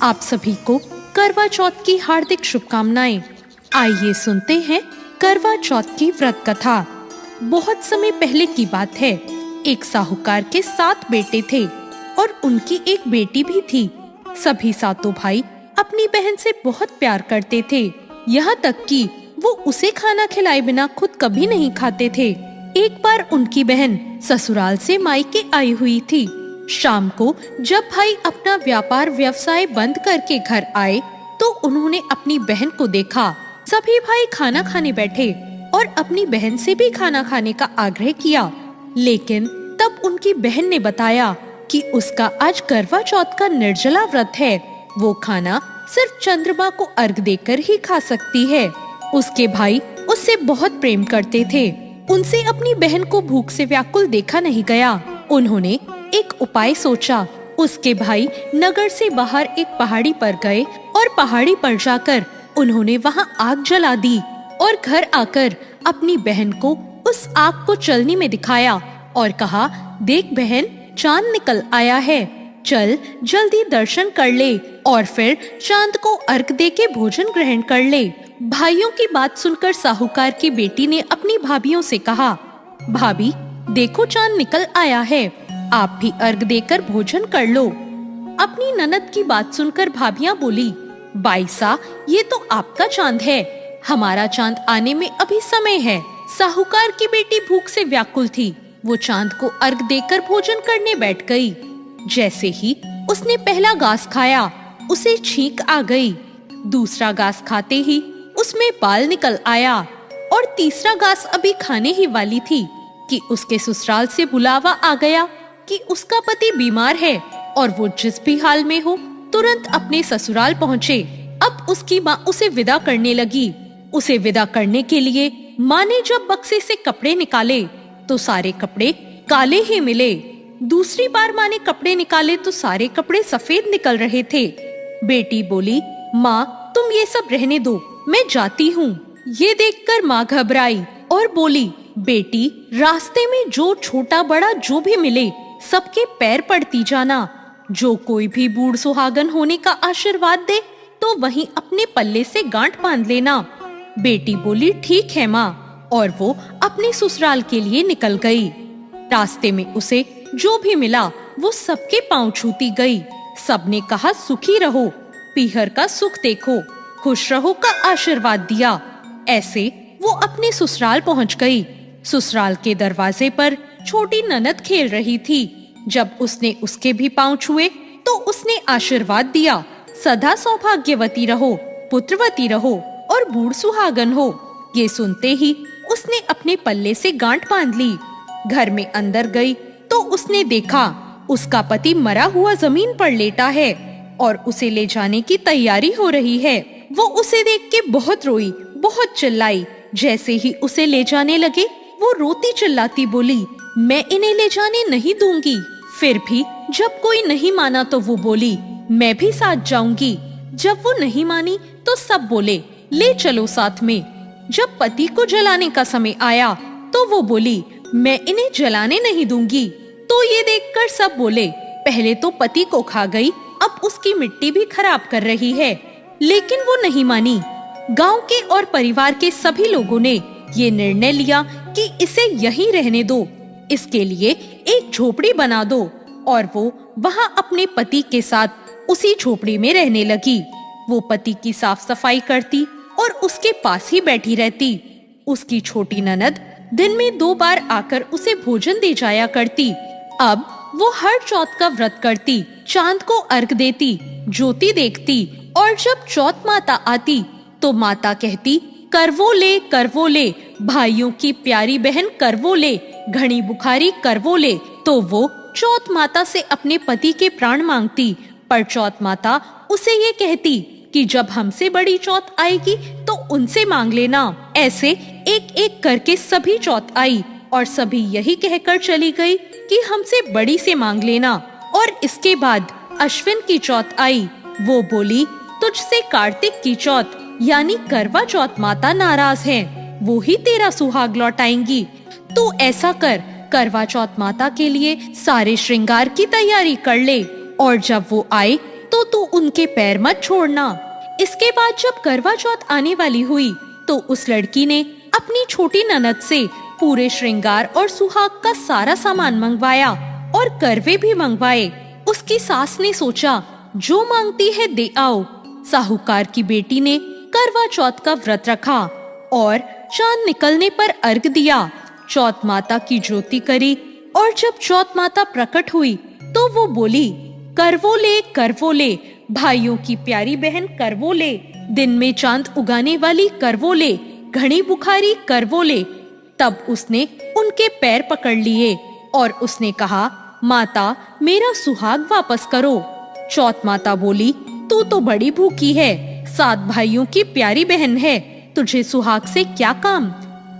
आप सभी को करवा चौथ की हार्दिक शुभकामनाएं। आइए सुनते हैं करवा चौथ की व्रत कथा। बहुत समय पहले की बात है। एक साहूकार के 7 बेटे थे और उनकी एक बेटी भी थी। सभी सातों भाई अपनी बहन से बहुत प्यार करते थे, यहाँ तक कि वो उसे खाना खिलाए बिना खुद कभी नहीं खाते थे। एक बार उनकी बहन ससुराल से मायके आई हुई थी। शाम को जब भाई अपना व्यापार व्यवसाय बंद करके घर आए तो उन्होंने अपनी बहन को देखा। सभी भाई खाना खाने बैठे और अपनी बहन से भी खाना खाने का आग्रह किया, लेकिन तब उनकी बहन ने बताया कि उसका आज करवा चौथ का निर्जला व्रत है। वो खाना सिर्फ चंद्रमा को अर्घ देकर ही खा सकती है। उसके भाई उससे बहुत प्रेम करते थे। उनसे अपनी बहन को भूख से व्याकुल देखा नहीं गया। उन्होंने एक उपाय सोचा। उसके भाई नगर से बाहर एक पहाड़ी पर गए और पहाड़ी पर जाकर उन्होंने वहां आग जला दी और घर आकर अपनी बहन को उस आग को चलनी में दिखाया और कहा, देख बहन, चांद निकल आया है, चल जल्दी दर्शन कर ले और फिर चांद को अर्घ दे के भोजन ग्रहण कर ले। भाइयों की बात सुनकर साहूकार की बेटी ने अपनी भाभियों से कहा, भाभी देखो चांद निकल आया है, आप भी अर्घ देकर भोजन कर लो। अपनी ननद की बात सुनकर भाभियां बोली, बाईसा ये तो आपका चांद है, हमारा चांद आने में अभी समय है। साहूकार की बेटी भूख से व्याकुल थी। वो चांद को अर्घ देकर भोजन करने बैठ गई। जैसे ही उसने पहला घास खाया उसे छींक आ गई। दूसरा घास खाते ही उसमें बाल निकल आया और तीसरा घास अभी खाने ही वाली थी कि उसके ससुराल से बुलावा आ गया कि उसका पति बीमार है और वो जिस भी हाल में हो तुरंत अपने ससुराल पहुँचे। अब उसकी माँ उसे विदा करने लगी। उसे विदा करने के लिए माँ ने जब बक्से से कपड़े निकाले तो सारे कपड़े काले ही मिले। दूसरी बार माँ ने कपड़े निकाले तो सारे कपड़े सफेद निकल रहे थे। बेटी बोली, माँ तुम ये सब रहने दो, मैं जाती हूँ। ये देखकर माँ घबराई और बोली, बेटी रास्ते में जो छोटा बड़ा जो भी मिले सबके पैर पड़ती जाना। जो कोई भी बूढ़ सुहागन होने का आशीर्वाद दे तो वहीं अपने पल्ले से गांठ बांध लेना। बेटी बोली, ठीक है माँ, और वो अपने ससुराल के लिए निकल गई। रास्ते में उसे जो भी मिला वो सबके पांव छूती गई। सबने कहा, सुखी रहो, पीहर का सुख देखो, खुश रहो का आशीर्वाद दिया। ऐसे वो अपने ससुराल पहुंच गई। ससुराल के दरवाजे पर छोटी ननद खेल रही थी। जब उसने उसके भी पांव छुए तो उसने आशीर्वाद दिया, सदा सौभाग्यवती रहो, पुत्रवती रहो और बूढ़ सुहागन हो। ये सुनते ही उसने अपने पल्ले से गांठ बांध ली। घर में अंदर गई तो उसने देखा उसका पति मरा हुआ जमीन पर लेटा है और उसे ले जाने की तैयारी हो रही है। वो उसे देख के बहुत रोई, बहुत चिल्लाई। जैसे ही उसे ले जाने लगे वो रोती चिल्लाती बोली, मैं इन्हें ले जाने नहीं दूंगी। फिर भी जब कोई नहीं माना तो वो बोली, मैं भी साथ जाऊंगी। जब वो नहीं मानी तो सब बोले, ले चलो साथ में। जब पति को जलाने का समय आया तो वो बोली, मैं इन्हें जलाने नहीं दूंगी। तो ये देखकर सब बोले, पहले तो पति को खा गई, अब उसकी मिट्टी भी खराब कर रही है। लेकिन वो नहीं मानी। गांव के और परिवार के सभी लोगों ने ये निर्णय लिया कि इसे यहीं रहने दो, इसके लिए एक झोपड़ी बना दो। और वो वहां अपने पति के साथ उसी झोपड़ी में रहने लगी। वो पति की साफ सफाई करती और उसके पास ही बैठी रहती। उसकी छोटी ननद दिन में 2 बार आकर उसे भोजन दे जाया करती। अब वो हर चौथ का व्रत करती, चांद को अर्घ देती, ज्योति देखती और जब चौथ माता आती तो माता कहती, करवो ले, भाइयों की प्यारी बहन करवो ले, घनी बुखारी करवो ले। तो वो चौथ माता से अपने पति के प्राण मांगती, पर चौथ माता उसे ये कहती कि जब हमसे बड़ी चौथ आएगी तो उनसे मांग लेना। ऐसे एक एक करके सभी चौथ आई और सभी यही कहकर चली गई कि हमसे बड़ी से मांग लेना। और इसके बाद अश्विन की चौथ आई। वो बोली, तुझसे कार्तिक की चौथ यानी करवा चौथ माता नाराज हैं, वो ही तेरा सुहाग लौटाएंगी। तो ऐसा कर, करवा चौथ माता के लिए सारे श्रृंगार की तैयारी कर ले और जब वो आए तो तू उनके पैर मत छोड़ना। इसके बाद जब करवा चौथ आने वाली हुई तो उस लड़की ने अपनी छोटी ननद से पूरे श्रृंगार और सुहाग का सारा सामान मंगवाया और करवे भी मंगवाए। उसकी सास ने सोचा जो मांगती है दे आओ। साहूकार की बेटी ने करवा चौथ का व्रत रखा और चांद निकलने पर अर्घ दिया, चौथ माता की ज्योति करी और जब चौथ माता प्रकट हुई तो वो बोली, करवो ले भाइयों की प्यारी बहन करवो ले, दिन में चांद उगाने वाली करवो ले, घड़ी बुखारी करवो ले। तब उसने उनके पैर पकड़ लिए और उसने कहा, माता मेरा सुहाग वापस करो। चौथ माता बोली, तू तो बड़ी भूखी है, 7 भाइयों की प्यारी बहन है, तुझे सुहाग से क्या काम।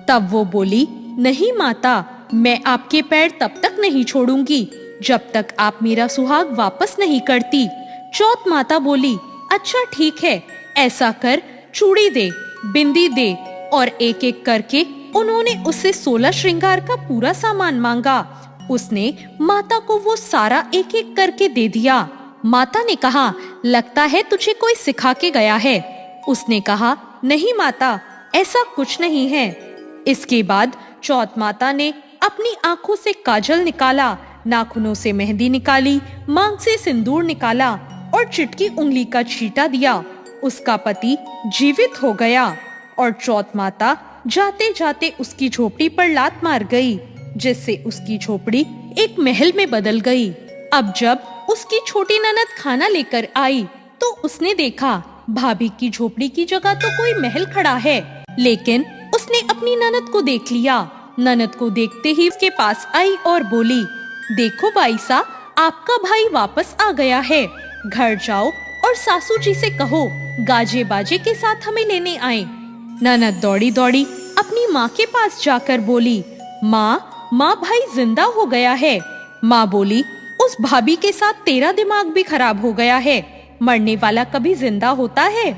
तब वो बोली, नहीं माता, मैं आपके पैर तब तक नहीं छोड़ूंगी जब तक आप मेरा सुहाग वापस नहीं करती। चौथ माता बोली, अच्छा ठीक है, ऐसा कर, चूड़ी दे, बिंदी दे। और एक एक करके उन्होंने उससे 16 श्रृंगार का पूरा सामान मांगा। उसने माता को वो सारा एक एक करके दे दिया। माता ने कहा, लगता है तुझे कोई सिखा के गया है। उसने कहा, नहीं माता, ऐसा कुछ नहीं है। इसके बाद चौथ माता ने अपनी आंखों से काजल निकाला, नाखूनों से मेहंदी निकाली, मांग से सिंदूर निकाला और चिटकी उंगली का छींटा दिया। उसका पति जीवित हो गया और चौथ माता जाते जाते उसकी झोपड़ी पर लात मार गई, जिससे उसकी झोपड़ी एक महल में बदल गई। अब जब उसकी छोटी ननद खाना लेकर आई तो उसने देखा भाभी की झोपड़ी की जगह तो कोई महल खड़ा है, लेकिन उसने अपनी ननद को देख लिया। ननद को देखते ही उसके पास आई और बोली, देखो बाईसा, आपका भाई वापस आ गया है, घर जाओ और सासू जी से कहो गाजे बाजे के साथ हमें लेने आए। ननद दौड़ी दौड़ी अपनी माँ के पास जाकर बोली, माँ भाई जिंदा हो गया है। माँ बोली, उस भाभी के साथ तेरा दिमाग भी खराब हो गया है, मरने वाला कभी जिंदा होता है।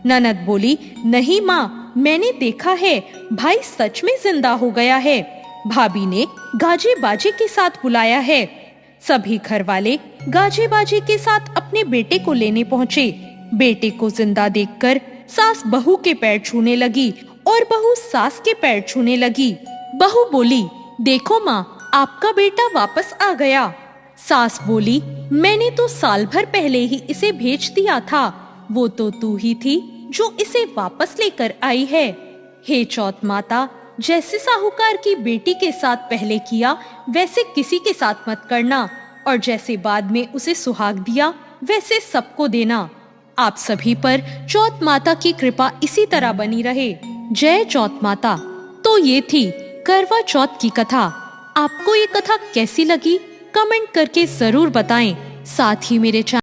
ननद बोली, नहीं माँ, मैंने देखा है, भाई सच में जिंदा हो गया है। भाभी ने गाजे बाजे के साथ बुलाया है। सभी घर वाले गाजे बाजे के साथ अपने बेटे को लेने पहुँचे। बेटे को जिंदा देखकर सास बहू के पैर छूने लगी और बहू सास के पैर छूने लगी। बहू बोली, देखो माँ, आपका बेटा वापस आ गया। सास बोली, मैंने तो साल भर पहले ही इसे भेज दिया था, वो तो तू ही थी जो इसे वापस लेकर आई है। हे चौथ माता, जैसे साहूकार की बेटी के साथ पहले किया वैसे किसी के साथ मत करना, और जैसे बाद में उसे सुहाग दिया वैसे सबको देना। आप सभी पर चौथ माता की कृपा इसी तरह बनी रहे। जय चौथ माता। तो ये थी करवा चौथ की कथा। आपको ये कथा कैसी लगी कमेंट करके जरूर बताएं। साथ ही मेरे चैनल